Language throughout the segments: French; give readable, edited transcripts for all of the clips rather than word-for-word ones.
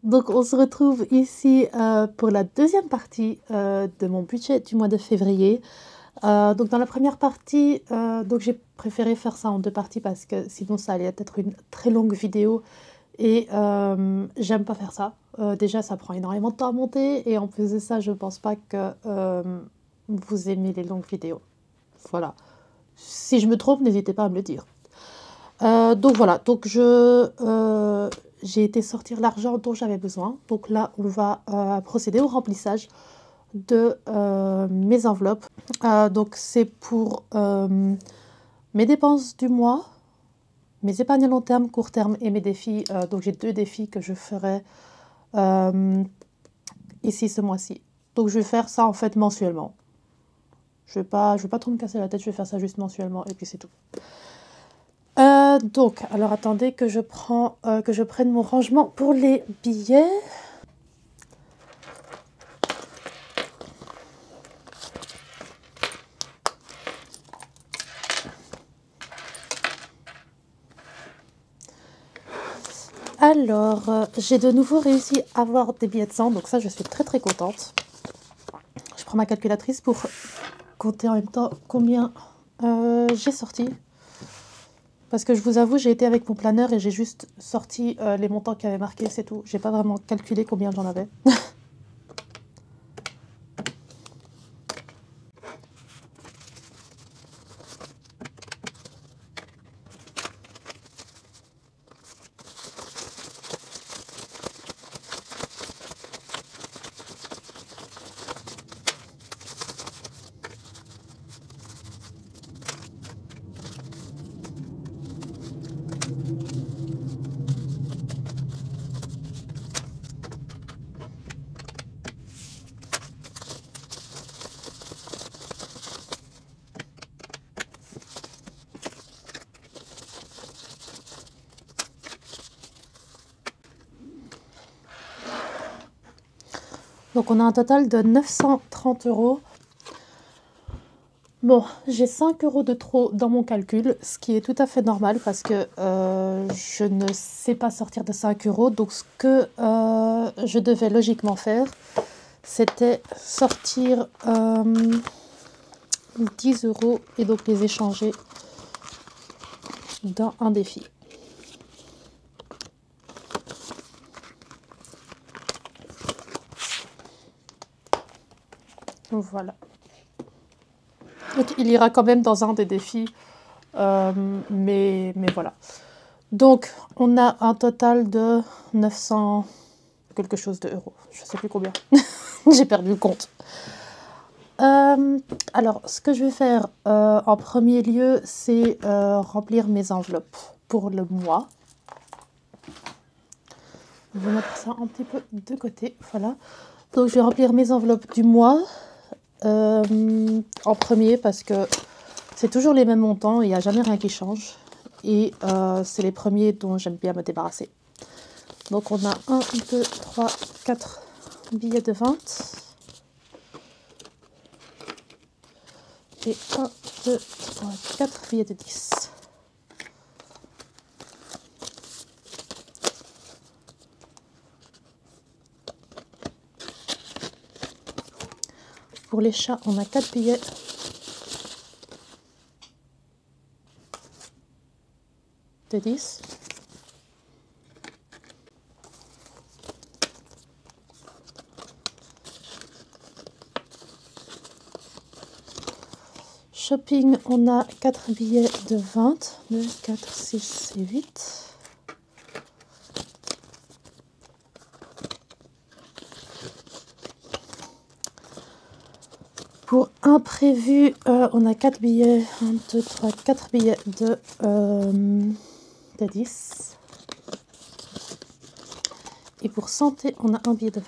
Donc on se retrouve ici pour la deuxième partie de mon budget du mois de février. Donc dans la première partie, donc j'ai préféré faire ça en deux parties parce que sinon ça allait être une très longue vidéo et j'aime pas faire ça. Déjà ça prend énormément de temps à monter et en plus de ça je pense pas que vous aimez les longues vidéos. Voilà. Si je me trompe, n'hésitez pas à me le dire. Donc voilà, donc j'ai été sortir l'argent dont j'avais besoin. Donc là, on va procéder au remplissage de mes enveloppes. Donc c'est pour mes dépenses du mois, mes épargnes à long terme, court terme et mes défis. Donc j'ai 2 défis que je ferai ici ce mois-ci. Donc je vais faire ça en fait mensuellement. Je vais pas trop me casser la tête, je vais faire ça juste mensuellement et puis c'est tout. Donc, alors attendez que je prenne mon rangement pour les billets. Alors, j'ai de nouveau réussi à avoir des billets de 100, donc ça je suis très très contente. Je prends ma calculatrice pour compter en même temps combien j'ai sorti. Parce que je vous avoue, j'ai été avec mon planeur et j'ai juste sorti les montants qui avaient marqué, c'est tout. J'ai pas vraiment calculé combien j'en avais. Donc on a un total de 930 €. Bon, j'ai 5 € de trop dans mon calcul, ce qui est tout à fait normal parce que je ne sais pas sortir de 5 €. Donc ce que je devais logiquement faire, c'était sortir 10 € et donc les échanger dans un défi. Voilà. Donc il ira quand même dans un des défis, mais voilà. Donc on a un total de 900 quelque chose de euros. Je sais plus combien. J'ai perdu le compte. Alors ce que je vais faire en premier lieu, c'est remplir mes enveloppes pour le mois. Je vais mettre ça un petit peu de côté. Voilà. Donc je vais remplir mes enveloppes du mois en premier parce que c'est toujours les mêmes montants, il n'y a jamais rien qui change. Et c'est les premiers dont j'aime bien me débarrasser. Donc on a 1, 2, 3, 4 billets de 20. Et 1, 2, 3, 4 billets de 10. Pour les chats, on a 4 billets de 10. Shopping, on a 4 billets de 20. 2, 4, 6 et 8. Pour imprévu, on a 4 billets, 1, 2, 3, 4 billets de 10. Et pour santé, on a un billet de 20.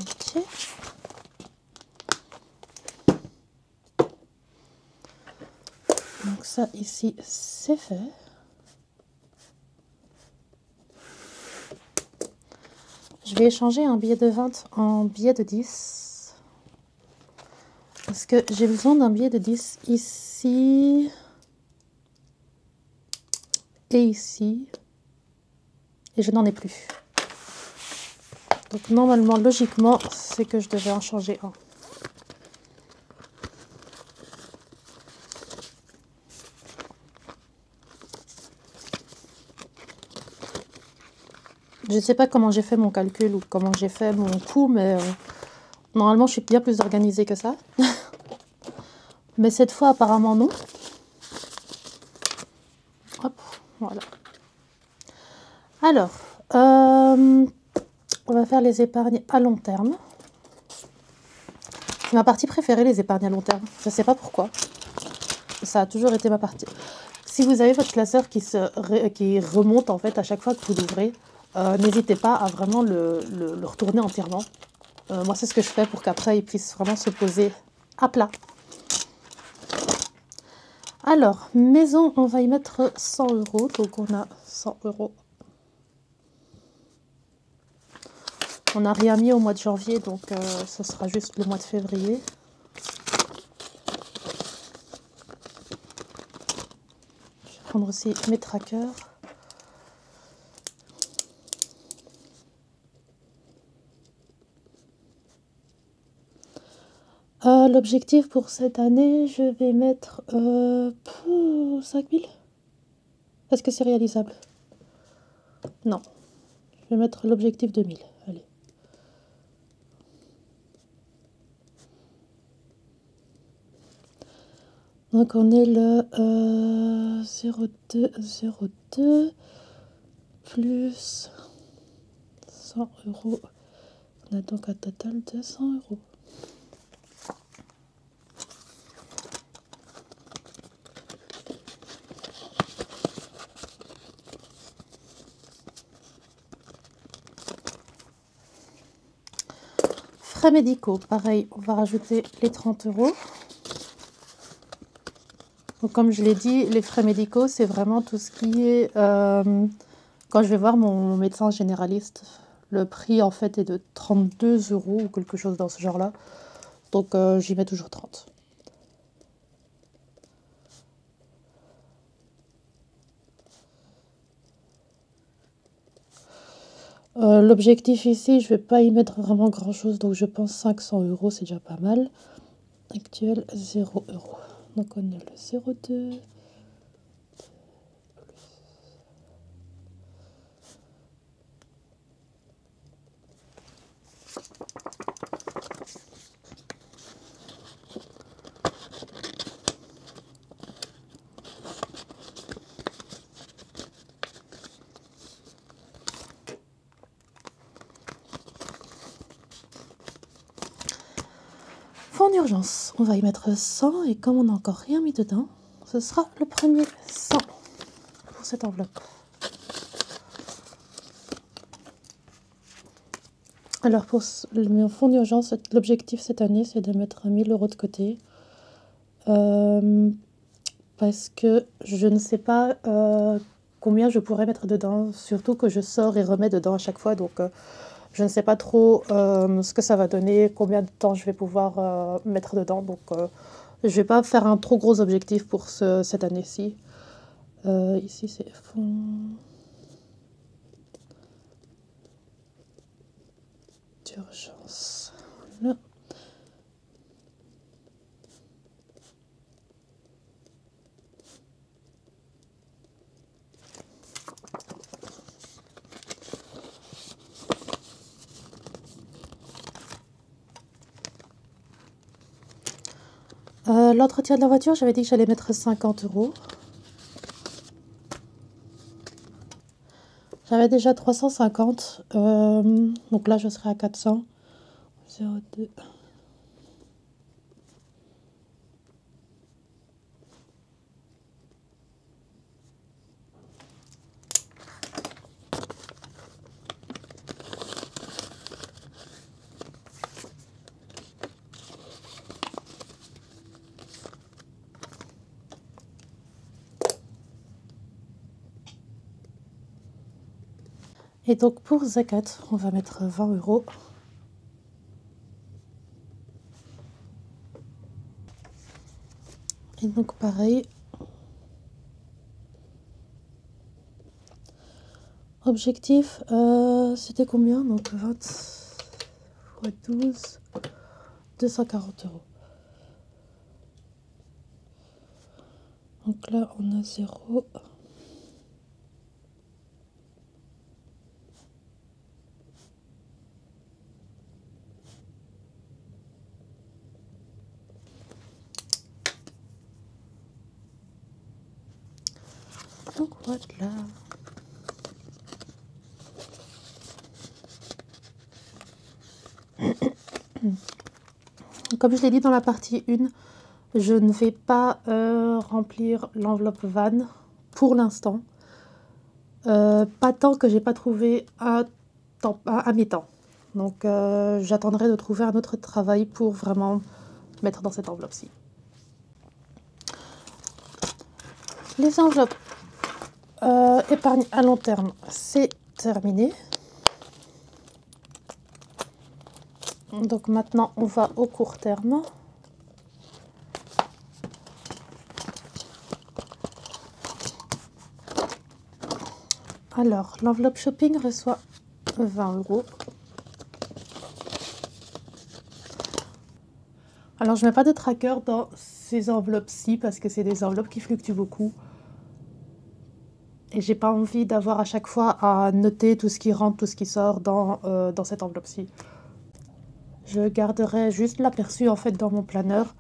Ok. Donc ça ici, c'est fait. Je vais échanger un billet de 20 en billet de 10. Parce que j'ai besoin d'un billet de 10 ici. et ici. Et je n'en ai plus. Donc normalement, logiquement, c'est que je devais en changer un. Je ne sais pas comment j'ai fait mon calcul ou comment j'ai fait mon coût, mais normalement, je suis bien plus organisée que ça. Mais cette fois, apparemment, non. Hop, voilà. Alors, on va faire les épargnes à long terme. C'est ma partie préférée, les épargnes à long terme. Je ne sais pas pourquoi. Ça a toujours été ma partie. Si vous avez votre classeur qui remonte en fait à chaque fois que vous l'ouvrez, n'hésitez pas à vraiment le retourner entièrement. Moi, c'est ce que je fais pour qu'après, il puisse vraiment se poser à plat. Alors, maison, on va y mettre 100 €. Donc, on a 100 €. On n'a rien mis au mois de janvier, donc ce sera juste le mois de février. Je vais prendre aussi mes trackers. L'objectif pour cette année, je vais mettre 5 000. Est-ce que c'est réalisable? Non. Je vais mettre l'objectif de 1000. Allez. Donc on est le 0202 plus 100 €. On a donc un total de 100 €. Frais médicaux, pareil, on va rajouter les 30 €. Donc, comme je l'ai dit, les frais médicaux, c'est vraiment tout ce qui est... quand je vais voir mon médecin généraliste, le prix en fait est de 32 € ou quelque chose dans ce genre-là. Donc j'y mets toujours 30. L'objectif ici, je vais pas y mettre vraiment grand-chose, donc je pense 500 €, c'est déjà pas mal. Actuel, 0 €. Donc on a le 02. Fonds d'urgence, on va y mettre 100 et comme on n'a encore rien mis dedans, ce sera le premier 100 pour cette enveloppe. Alors pour le fonds d'urgence, l'objectif cette année, c'est de mettre 1000 € de côté. Parce que je ne sais pas combien je pourrais mettre dedans, surtout que je sors et remets dedans à chaque fois, donc je ne sais pas trop ce que ça va donner, combien de temps je vais pouvoir mettre dedans, donc je ne vais pas faire un trop gros objectif pour cette année-ci. Ici c'est fonds d'urgence. Voilà. L'entretien de la voiture, j'avais dit que j'allais mettre 50 €. J'avais déjà 350, donc là je serai à 400. 02. Et donc pour Zakat, on va mettre 20 €. Et donc pareil, Objectif, c'était combien? Donc 20 x 12, 240 euros. Donc là, on a 0. Donc voilà. Comme je l'ai dit dans la partie 1, je ne vais pas remplir l'enveloppe van pour l'instant. Pas tant que j'ai pas trouvé à mi-temps. Donc j'attendrai de trouver un autre travail pour vraiment mettre dans cette enveloppe-ci. Les enveloppes épargne à long terme, c'est terminé. Donc maintenant, on va au court terme. Alors, l'enveloppe shopping reçoit 20 euros. Alors, je ne mets pas de tracker dans ces enveloppes-ci parce que c'est des enveloppes qui fluctuent beaucoup. Et j'ai pas envie d'avoir à chaque fois à noter tout ce qui rentre, tout ce qui sort dans cette enveloppe-ci. Je garderai juste l'aperçu en fait dans mon planeur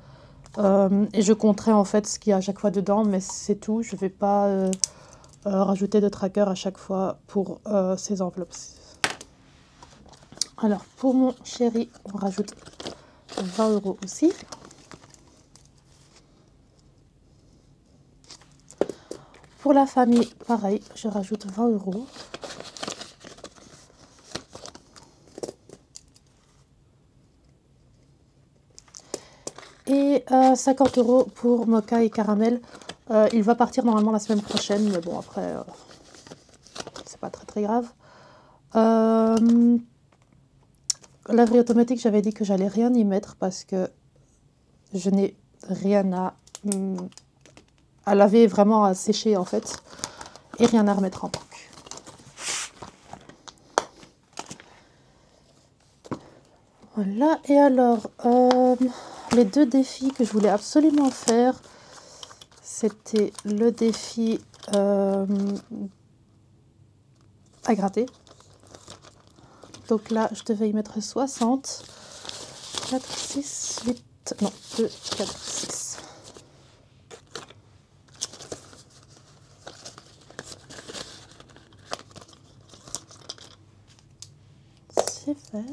et je compterai en fait ce qu'il y a à chaque fois dedans, mais c'est tout. Je ne vais pas rajouter de tracker à chaque fois pour ces enveloppes. Alors pour mon chéri, on rajoute 20 euros aussi. Pour la famille, pareil, je rajoute 20 euros. Et 50 euros pour Mocha et Caramel. Il va partir normalement la semaine prochaine, mais bon, après, c'est pas très grave. Laverie automatique, j'avais dit que j'allais rien y mettre parce que je n'ai rien à laver, vraiment à sécher en fait, et rien à remettre en banque. Voilà, et alors, les deux défis que je voulais absolument faire, c'était le défi à gratter. Donc là, je devais y mettre 60. 4, 6, 8, non, 2, 4, 6. C'est fait.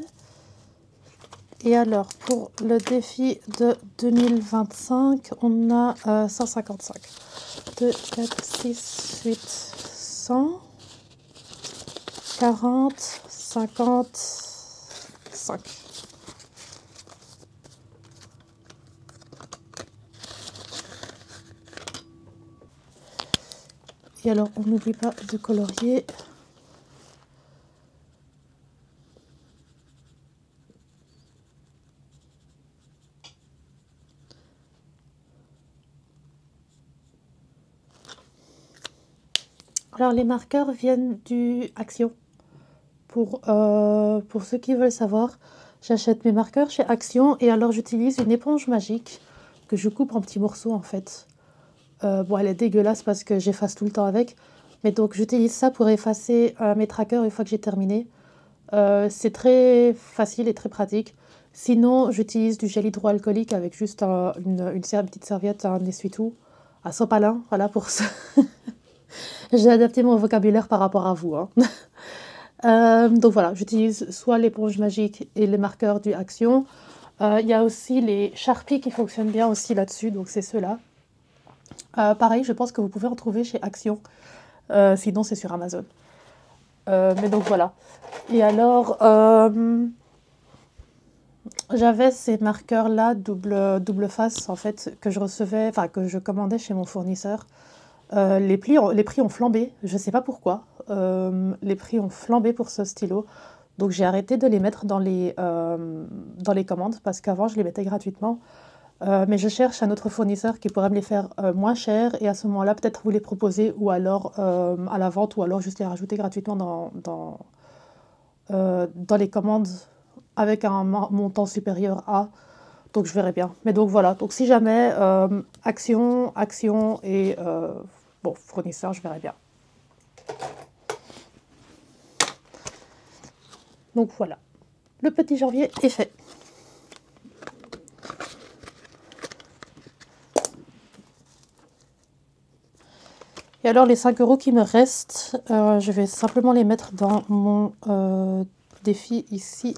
Et alors, pour le défi de 2025, on a 155. 2, 4, 6, 8, 100, 40, 50, 5. Et alors, on n'oublie pas de colorier. Alors, les marqueurs viennent du Action. Pour ceux qui veulent savoir, j'achète mes marqueurs chez Action et alors j'utilise une éponge magique que je coupe en petits morceaux en fait. Bon, elle est dégueulasse parce que j'efface tout le temps avec. Mais donc, j'utilise ça pour effacer mes trackers une fois que j'ai terminé. C'est très facile et très pratique. Sinon, j'utilise du gel hydroalcoolique avec juste une petite serviette, un essuie-tout, un sopalin, voilà pour ça. J'ai adapté mon vocabulaire par rapport à vous, hein. Donc voilà, j'utilise soit l'éponge magique et les marqueurs du Action. Il y a aussi les Sharpies qui fonctionnent bien aussi là-dessus, donc c'est ceux-là. Pareil, je pense que vous pouvez en trouver chez Action, sinon c'est sur Amazon. Mais donc voilà. Et alors, j'avais ces marqueurs-là double face en fait que je recevais, enfin que je commandais chez mon fournisseur. Les prix ont flambé, je ne sais pas pourquoi. Les prix ont flambé pour ce stylo. Donc j'ai arrêté de les mettre dans les commandes parce qu'avant je les mettais gratuitement. Mais je cherche un autre fournisseur qui pourrait me les faire moins cher et à ce moment-là, peut-être vous les proposer ou alors à la vente ou alors juste les rajouter gratuitement dans les commandes avec un montant supérieur à. Donc je verrai bien. Mais donc voilà, donc si jamais action et bon, fournisseur, je verrai bien. Donc voilà, le petit janvier est fait. Et alors les 5 € qui me restent, je vais simplement les mettre dans mon défi ici.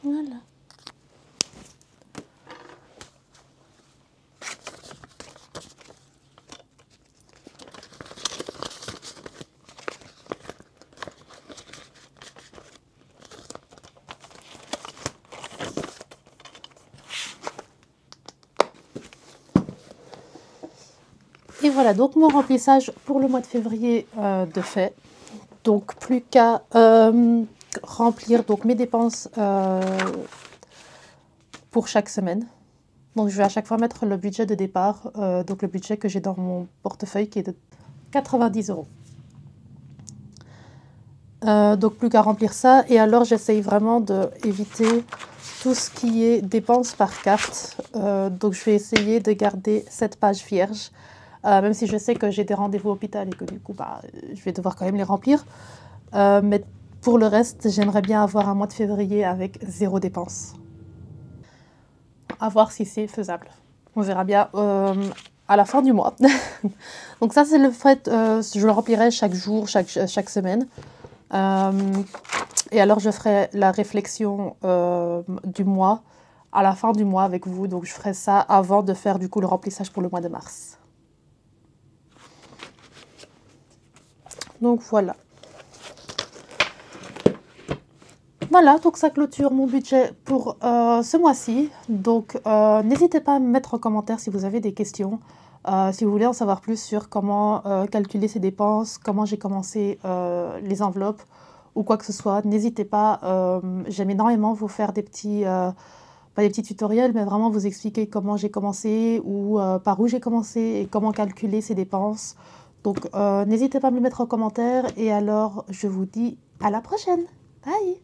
Voilà. Et voilà, donc mon remplissage pour le mois de février de fait. Donc plus qu'à remplir donc mes dépenses pour chaque semaine. Donc je vais à chaque fois mettre le budget de départ, donc le budget que j'ai dans mon portefeuille qui est de 90 €. Donc plus qu'à remplir ça. Et alors j'essaye vraiment d'éviter tout ce qui est dépenses par carte. Donc je vais essayer de garder cette page vierge. Même si je sais que j'ai des rendez-vous à l'hôpital et que du coup je vais devoir quand même les remplir. Mais pour le reste, j'aimerais bien avoir un mois de février avec 0 dépense. À voir si c'est faisable. On verra bien à la fin du mois. Donc ça, c'est le fait, je le remplirai chaque jour, chaque semaine. Et alors, je ferai la réflexion du mois à la fin du mois avec vous. Donc, je ferai ça avant de faire du coup le remplissage pour le mois de mars. Donc, voilà. Voilà, donc ça clôture mon budget pour ce mois-ci. Donc, n'hésitez pas à me mettre en commentaire si vous avez des questions. Si vous voulez en savoir plus sur comment calculer ses dépenses, comment j'ai commencé les enveloppes ou quoi que ce soit, n'hésitez pas. J'aime énormément vous faire des petits, pas des petits tutoriels, mais vraiment vous expliquer comment j'ai commencé ou par où j'ai commencé et comment calculer ses dépenses. Donc, n'hésitez pas à me le mettre en commentaire et alors je vous dis à la prochaine. Bye!